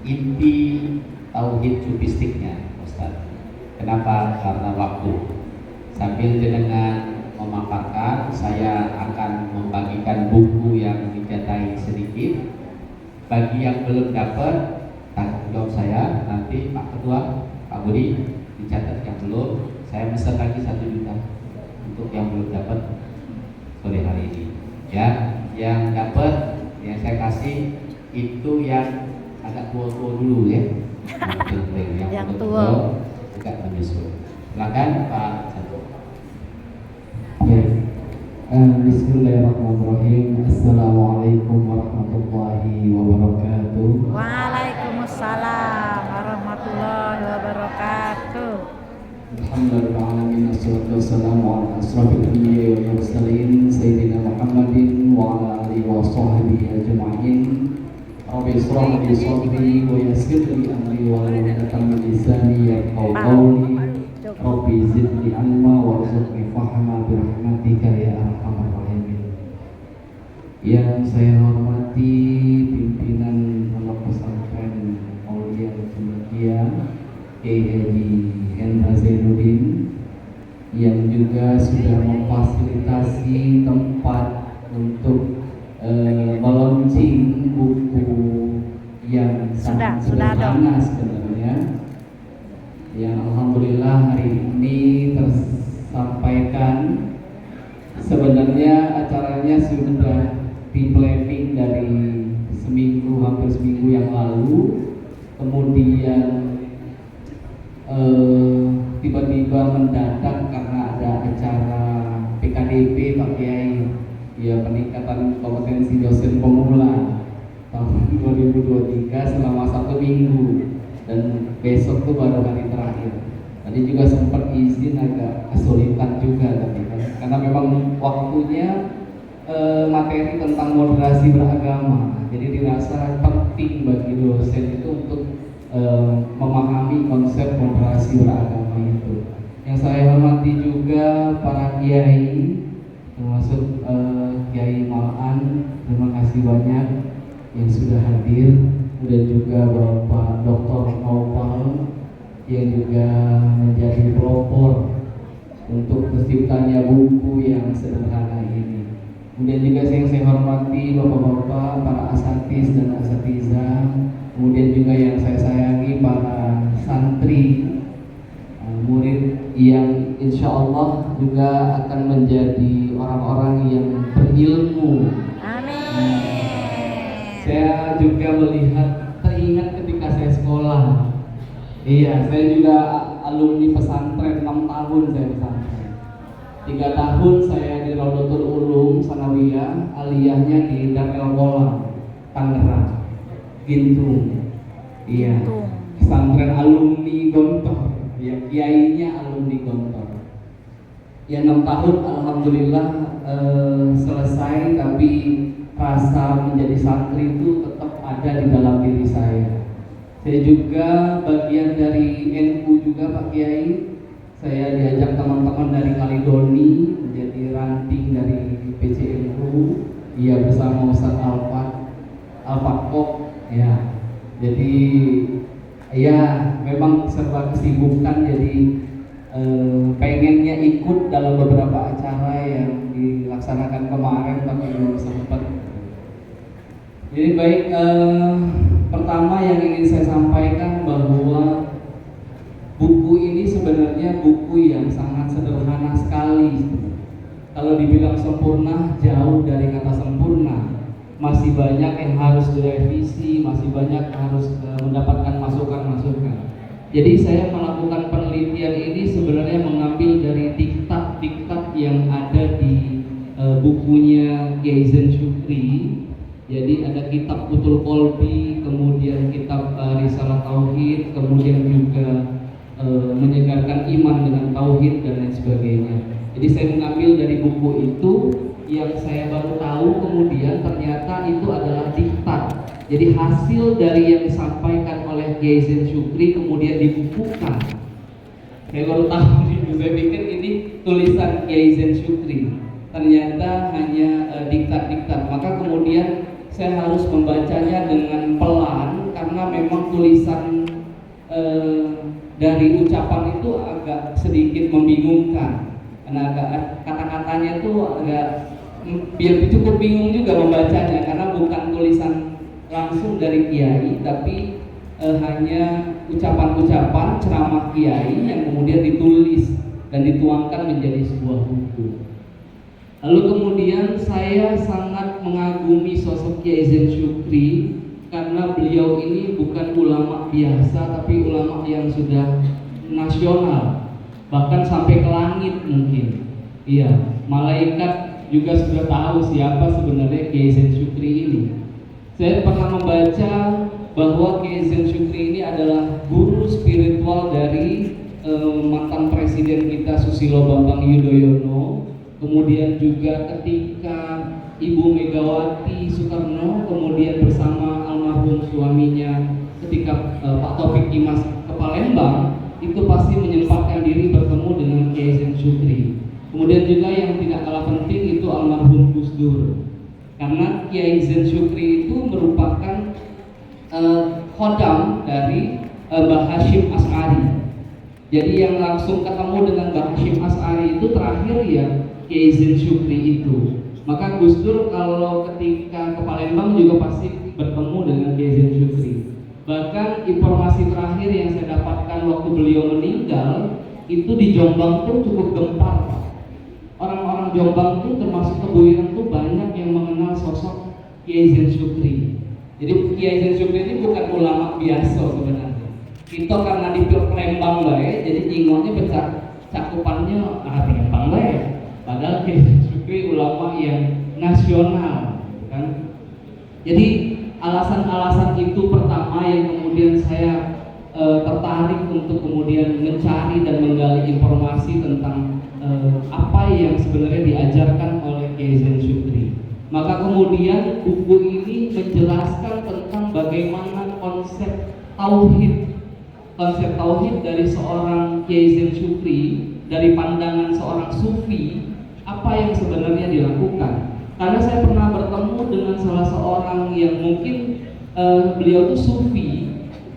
inti tauhid sufistiknya, Ustaz. Kenapa? Karena waktu. Sambil dengan memaparkan, saya akan membagikan buku yang dicetai sedikit. Bagi yang belum dapat, tanggung jawab saya nanti Pak Ketua, Pak Budi dicatat yang belum. Saya pesan lagi 1 juta untuk yang belum dapat sore hari ini. Ya, yang dapat yang saya kasih itu yang agak tua-tua dulu ya. Yang tua agak menyusul. Silakan Pak Satu. Ya. Bismillahirrahmanirrahim. Assalamualaikum warahmatullahi wabarakatuh. Waalaikumsalam warahmatullahi wabarakatuh. Alhamdulillahirrahmanirrahim. Assalatu wassalamu ala asrafil anbiya'i wal mursalin Sayyidina Muhammadin wa ala alihi wa sahbihi ajma'in. Rabbi israh li sadri wa yassir li amri wa hlul 'uqdatam min lisani yafqahu qawli. Rabbi zidni ilma warzuqni fahma birahmatika ya arhamar rahimin. Yang saya hormati pimpinan Pondok Pesantren Aulia Cendekia Kiai Haji Hendra Zainuddin, yang juga sudah memfasilitasi tempat untuk melaunching buku yang sangat sederhana sebenarnya, yang alhamdulillah hari ini tersampaikan. Sebenarnya acaranya sudah di-planning dari hampir seminggu yang lalu, kemudian tiba-tiba mendadak karena ada acara PKDP Pak Kiai, ya, peningkatan kompetensi dosen pemula tahun 2023 selama 1 minggu, dan besok tuh baru hari terakhir. Tadi juga sempat izin, agak kesulitan juga tadi kan, karena memang waktunya materi tentang moderasi beragama, jadi dirasa penting bagi dosen itu untuk memahami konsep moderasi beragama itu. Yang saya hormati juga para kiai, termasuk Kiai Malan, terima kasih banyak yang sudah hadir, dan juga Bapak Dr. Naufal yang juga menjadi pelopor untuk terciptanya buku yang sederhana ini. Kemudian juga yang saya hormati Bapak-bapak, para asatiz dan asatizah, kemudian juga yang saya sayangi para santri, murid yang insya Allah juga akan menjadi orang-orang yang berilmu. Amin. Saya juga teringat ketika saya sekolah. Iya, saya juga alumni pesantren, 6 tahun saya pesantren. 3 tahun saya di Raudatul Ulum Sanawiyah, aliyahnya di Darul Qolam, Tangerang, Gintung. Iya, pesantren alumni Gontor. Ya, kiainya alumni Gontor. Ya, 6 tahun alhamdulillah selesai, tapi rasa menjadi santri itu tetap ada di dalam diri saya. Saya juga bagian dari NU juga Pak Kiai. Saya diajak teman-teman dari Kaledoni menjadi ranting dari PCNU, ya, bersama Ustaz Al-Fakok, ya. Jadi ya memang serba kesibukan, jadi pengennya ikut dalam beberapa acara yang dilaksanakan kemarin tapi belum sempat. Jadi baik, pertama yang ingin saya sampaikan bahwa buku ini sebenarnya buku yang sangat sederhana sekali. Kalau dibilang sempurna, jauh dari kata sempurna. Masih banyak yang harus direvisi, masih banyak harus mendapatkan masukan-masukan. Jadi saya melakukan penelitian ini sebenarnya mengambil dari diktat-diktat yang ada di bukunya Kiai Zain Syukri. Jadi ada kitab Utul Qalbi, kemudian kitab Risalah Tauhid, kemudian juga menyegarkan iman dengan tauhid dan lain sebagainya. Jadi saya mengambil dari buku itu, yang saya baru tahu kemudian ternyata itu adalah diktat. Jadi hasil dari yang disampaikan oleh Kiai Zain Syukri kemudian dibukukan. Saya baru tahu itu, saya pikir ini tulisan Kiai Zain Syukri, ternyata hanya diktat-diktat. Maka kemudian saya harus membacanya dengan pelan karena karena memang tulisan dari ucapan itu agak sedikit membingungkan, karena agak kata-katanya itu agak biar cukup bingung juga membacanya, karena bukan tulisan langsung dari kiai, tapi hanya ucapan-ucapan ceramah kiai yang kemudian ditulis dan dituangkan menjadi sebuah buku. Lalu kemudian saya sangat mengagumi sosok Kiai Zain Syukri karena beliau ini bukan ulama biasa, tapi ulama yang sudah nasional, bahkan sampai ke langit mungkin. Iya, malaikat juga sudah tahu siapa sebenarnya Kiai Zain Syukri ini. Saya pernah membaca bahwa Kiai Zain Syukri ini adalah guru spiritual dari mantan presiden kita Susilo Bambang Yudhoyono. Kemudian juga ketika Ibu Megawati Soekarno kemudian bersama almarhum suaminya ketika Pak Taufik Kimas ke Palembang, itu pasti menyempatkan diri bertemu dengan Kiai Zain Syukri. Kemudian juga yang tidak kalah penting itu almarhum Gus Dur, karena Kiai Zain Syukri itu merupakan khodam dari Mbah Hashim As'ari. Jadi yang langsung ketemu dengan Mbah Hashim As'ari itu terakhir ya Kiai Zain Syukri itu. Maka Gus Dur kalau ketika ke Palembang juga pasti bertemu dengan Kiai Zain Syukri. Bahkan informasi terakhir yang saya dapatkan waktu beliau meninggal itu di Jombang tuh cukup gempar, Pak. Orang-orang Jombang tuh termasuk Kebuiran tuh banyak yang mengenal sosok Kiai Zain Syukri. Jadi Kiai Zain Syukri ini bukan ulama biasa sebenarnya. Kita karena di Palembang bae, jadi ingonnya besar cakupannya Palembang bae. Padahal Kiai Zain Syukri ulama yang nasional, kan? Jadi alasan-alasan itu pertama yang kemudian saya tertarik untuk kemudian mencari dan menggali informasi tentang apa yang sebenarnya diajarkan oleh Kiai Zain Syukri. Maka kemudian buku ini menjelaskan tentang bagaimana konsep tauhid dari seorang Kiai Zain Syukri, dari pandangan seorang sufi, apa yang sebenarnya dilakukan. Karena saya pernah bertemu dengan salah seorang yang mungkin beliau itu sufi,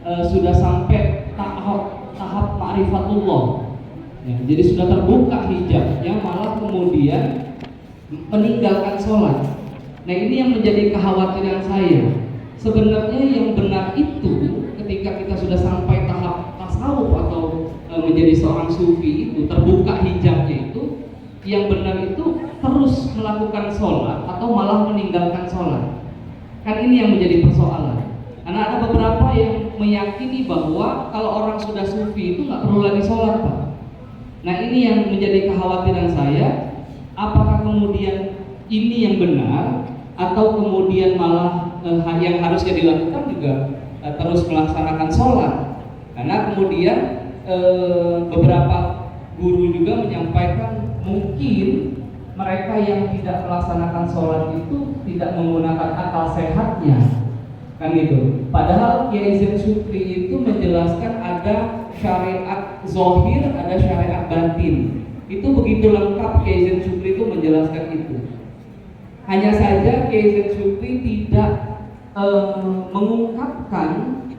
sudah sampai tahap ma'rifatullah ya, jadi sudah terbuka hijabnya, malah kemudian meninggalkan sholat. Nah ini yang menjadi kekhawatiran saya. Sebenarnya yang benar itu ketika kita sudah sampai tahap tasawuf atau menjadi seorang sufi itu, terbuka hijabnya itu, yang benar itu terus melakukan sholat atau malah meninggalkan sholat. Kan ini yang menjadi persoalan. Karena ada beberapa yang meyakini bahwa kalau orang sudah sufi itu nggak perlu lagi sholat, Pak. Nah ini yang menjadi kekhawatiran saya. Apakah kemudian ini yang benar atau kemudian malah yang harusnya dilakukan juga terus melaksanakan sholat? Karena kemudian beberapa guru juga menyampaikan mungkin mereka yang tidak melaksanakan sholat itu tidak menggunakan akal sehatnya, kan itu. Padahal Kiai Zain Syukri itu menjelaskan ada syariat zohir, ada syariat batin. Itu begitu lengkap Kiai Zain Syukri itu menjelaskan itu. Hanya saja Kiai Zain Syukri tidak mengungkapkan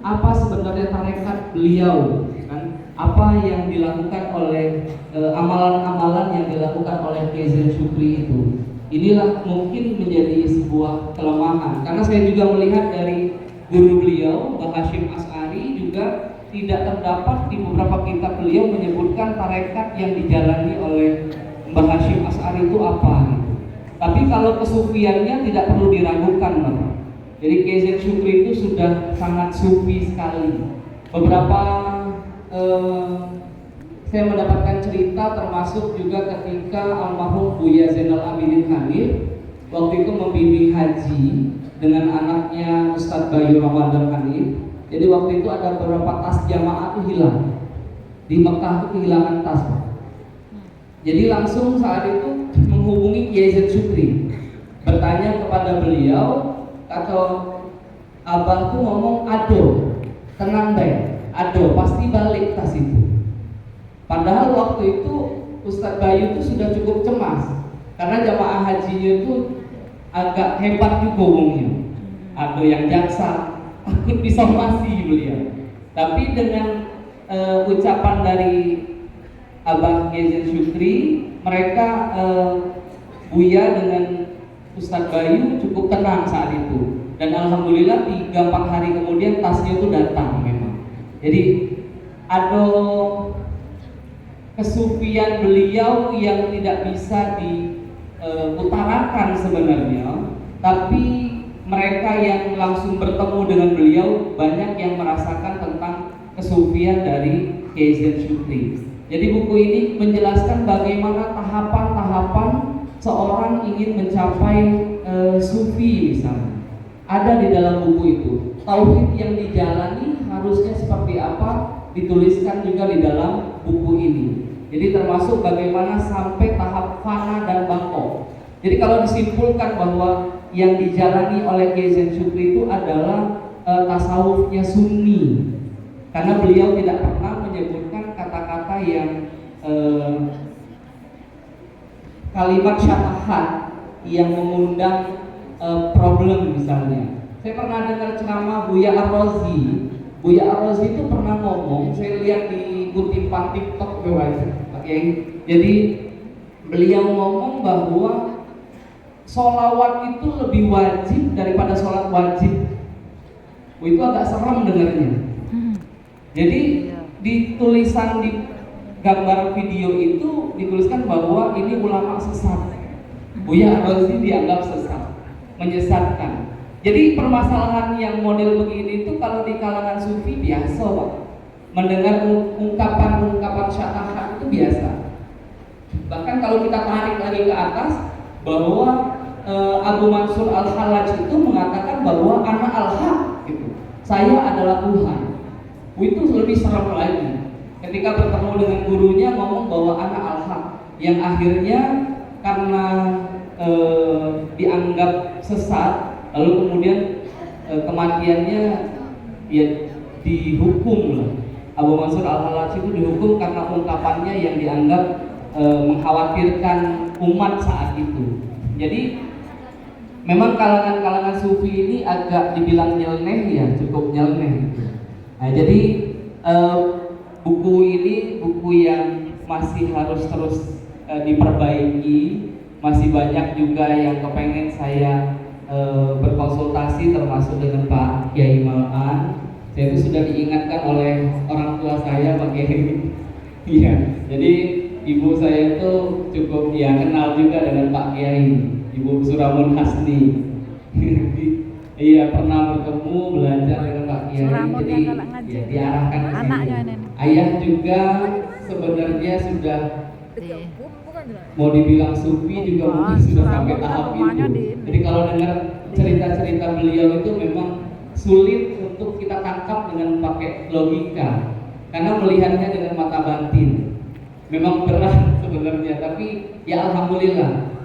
apa sebenarnya tarekat beliau, kan? Apa yang dilakukan oleh amalan-amalan yang dilakukan oleh Kiai Zain Syukri itu. Inilah mungkin menjadi sebuah kelemahan, karena saya juga melihat dari guru beliau Mbah Hashim As'ari juga tidak terdapat di beberapa kitab beliau menyebutkan tarekat yang dijalani oleh Mbah Hashim As'ari itu apa gitu. Tapi kalau kesufiannya tidak perlu diragukan, Bapak. Jadi Kiai Zain Syukri itu sudah sangat sufi sekali. Beberapa saya mendapatkan cerita termasuk juga ketika almarhum Buya Zainal Abidin Hanif waktu itu membimbing haji dengan anaknya Ustadz Bayu Ramadan Hanif. Jadi waktu itu ada beberapa tas jamaah itu hilang di Mekah, itu kehilangan tas. Jadi langsung saat itu menghubungi Kiai Zain Syukri, bertanya kepada beliau, atau abahku ngomong ado, tenang deh, ado pasti balik tas itu. Padahal waktu itu Ustadz Bayu itu sudah cukup cemas karena jamaah hajinya itu agak hebat juga umumnya. Ada yang jaksa, takut disomasi beliau. Tapi dengan ucapan dari Abah Gezen Syukri, mereka Buya dengan Ustadz Bayu cukup tenang saat itu. Dan alhamdulillah 3-4 hari kemudian tasnya itu datang memang. Jadi ada kesufian beliau yang tidak bisa diutarakan sebenarnya, tapi mereka yang langsung bertemu dengan beliau banyak yang merasakan tentang kesufian dari Gezen Syukri. Jadi buku ini menjelaskan bagaimana tahapan-tahapan seorang ingin mencapai sufi misalnya. Ada di dalam buku itu. Tauhid yang dijalani harusnya seperti apa dituliskan juga di dalam buku ini. Jadi termasuk bagaimana sampai tahap fana dan bako. Jadi kalau disimpulkan bahwa yang dijalani oleh Gezen Syukri itu adalah tasawufnya Sunni. Karena beliau tidak pernah menyebutkan kata-kata yang kalimat syatahat yang mengundang problem misalnya. Saya pernah dengar ceramah Buya Ar-Razi. Buya Ar-Razi itu pernah ngomong, saya lihat di kutipan TikTok okay. Jadi beliau ngomong bahwa sholawat itu lebih wajib daripada sholat wajib. Itu agak serem dengarnya. Jadi di tulisan di gambar video itu dituliskan bahwa ini ulama sesat. Buya Ar-Razi dianggap sesat, menyesatkan. Jadi permasalahan yang model begini itu kalau di kalangan sufi biasa, Pak. Mendengar ungkapan-ungkapan syatahat itu biasa. Bahkan kalau kita tarik lagi ke atas bahwa Abu Mansur Al-Hallaj itu mengatakan bahwa ana al-haq gitu. Saya adalah Tuhan. Itu lebih serem lagi. Ketika bertemu dengan gurunya ngomong bahwa ana al-haq, yang akhirnya karena dianggap sesat, lalu kemudian kematiannya ya dihukum lah. Abu Mansur Al-Hallaj itu dihukum karena ungkapannya yang dianggap mengkhawatirkan umat saat itu. Jadi memang kalangan-kalangan sufi ini agak dibilang nyeleneh ya, cukup nyeleneh. Nah, jadi buku ini buku yang masih harus terus diperbaiki. Masih banyak juga yang kepengen saya berkonsultasi, termasuk dengan Pak Kiai Malan. Saya itu sudah diingatkan oleh orang tua saya, Pak Kiai. Iya, jadi ibu saya itu cukup ya kenal juga dengan Pak Kiai, Ibu Suramun Hasni. Iya, pernah bertemu belajar dengan Pak Kiai. Jadi ya, diarahkan ke sini. Ayah juga sebenarnya sudah mau dibilang sufi juga mungkin sudah sampai tahap itu. Jadi kalau dengar cerita-cerita beliau itu memang sulit untuk kita tangkap dengan pakai logika, karena melihatnya dengan mata batin. Memang berat sebenarnya, tapi ya alhamdulillah.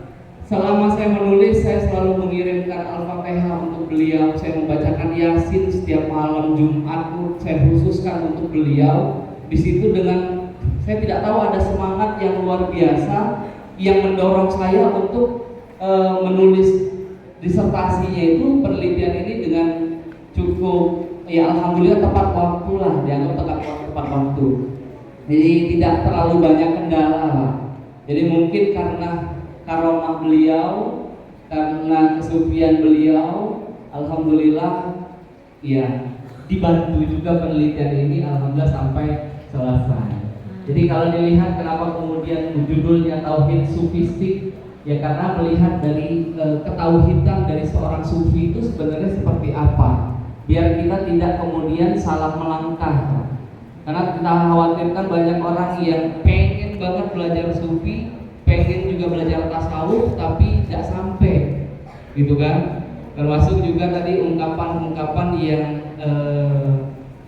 Selama saya menulis, saya selalu mengirimkan Al-Fatihah untuk beliau. Saya membacakan Yasin setiap malam Jumat, saya khususkan untuk beliau. Di situ dengan saya tidak tahu ada semangat yang luar biasa yang mendorong saya untuk menulis disertasinya itu, penelitian ini dengan cukup ya alhamdulillah tepat waktu lah, dianggap tepat waktu. Jadi tidak terlalu banyak kendala lah. Jadi mungkin karena karomah beliau, karena kesufian beliau, alhamdulillah ya dibantu juga penelitian ini, alhamdulillah sampai selesai. Jadi kalau dilihat kenapa kemudian judulnya Tauhid Sufistik, ya karena melihat dari ketauhidan dari seorang sufi itu sebenarnya seperti apa, biar kita tidak kemudian salah melangkah. Karena kita khawatirkan banyak orang yang pengen banget belajar sufi, pengen juga belajar tasawuf, tapi tidak sampai, gitu kan? Termasuk juga tadi ungkapan-ungkapan yang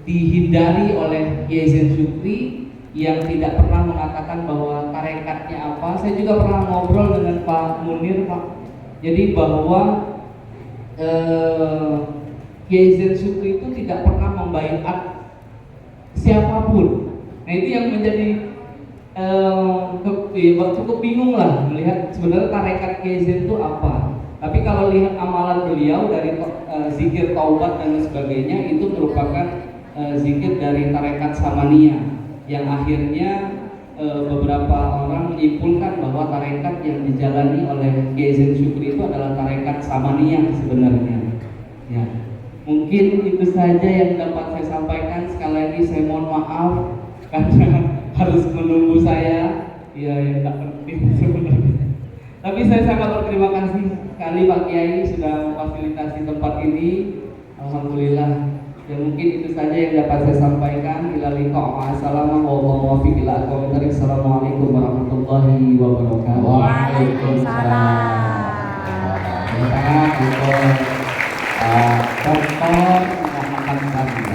dihindari oleh Gezen Syukri yang tidak pernah mengatakan bahwa tarekatnya apa. Saya juga pernah ngobrol dengan Pak Munir, Pak. Jadi bahwa Gezen Syukri itu tidak pernah membaiat siapapun. Nah itu yang menjadi cukup bingung lah melihat sebenarnya tarekat Gezen itu apa. Tapi kalau lihat amalan beliau dari zikir taubat dan sebagainya itu merupakan zikir dari tarekat Samaniyah yang akhirnya beberapa orang menyimpulkan bahwa tarekat yang dijalani oleh Kiai Zain Syukri itu adalah tarekat Samaniyah sebenarnya. Ya, mungkin itu saja yang dapat saya sampaikan. Sekali lagi saya mohon maaf karena harus menunggu saya. Ya, yang tak penting sebenarnya. Tapi saya sangat berterima kasih sekali Pak Kiai sudah memfasilitasi tempat ini. Alhamdulillah. Ya mungkin itu saja yang dapat saya sampaikan. Assalamualaikum warahmatullahi wabarakatuh. Waalaikumsalam. Terima kasih untuk Dr. Muhammad Sani.